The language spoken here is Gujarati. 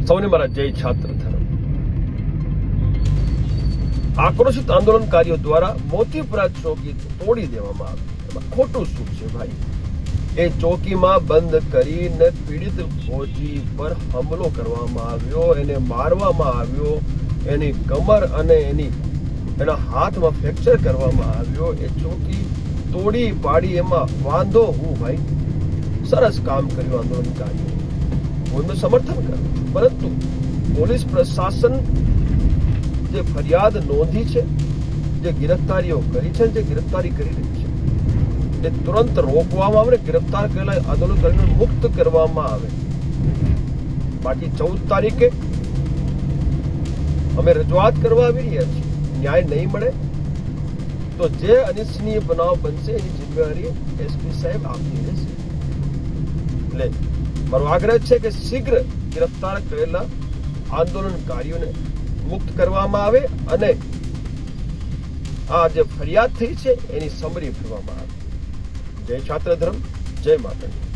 સૌને મારા જય છાત્ર ધર્મ. આક્રોશિત આંદોલનકારીઓ દ્વારા મોતીપુરા ચોકી તોડી દેવામાં આવી. એમાં ખોટું શું છે ભાઈ? એ ચોકીમાં બંધ કરીને પીડિત ફોજી પર હુમલો કરવામાં આવ્યો, એને મારવામાં આવ્યો, એની કમર અને એના હાથમાં ફ્રેક્ચર કરવામાં આવ્યો. એ ચોકી તોડી પાડી, એમાં વાંધો હું ભાઈ? સરસ કામ કર્યું આંદોલનકારીઓ, હું એમનું સમર્થન કરું છું. પરંતુ પોલીસ પ્રશાસન જે ફરિયાદ નોંધી છે, જે ગિરફતારીઓ કરી છે, જે ગિરફતારી કરી રહી છે, એ તુરંત રોકવામાં આવે, ગિરફતાર કરેલા આંદોલનકારીઓને મુક્ત કરવામાં આવે. બાકી 14 તારીખે અમે રજૂઆત કરવા આવી રહ્યા છીએ. ન્યાય નહીં મળે તો જે અનિચ્છનીય બનાવ બનશે એની જિમ્મેવારી એસપી સાહેબ આપની રહેશે. એટલે મારો આગ્રહ છે કે શીઘ્ર ગિરફતાર કરેલા આંદોલનકારીઓને મુક્ત કરવામાં આવે અને આ જે ફરિયાદ થઈ છે એની સમરી ભરવામાં આવે. જય છાત્ર ધર્મ, જય માતા.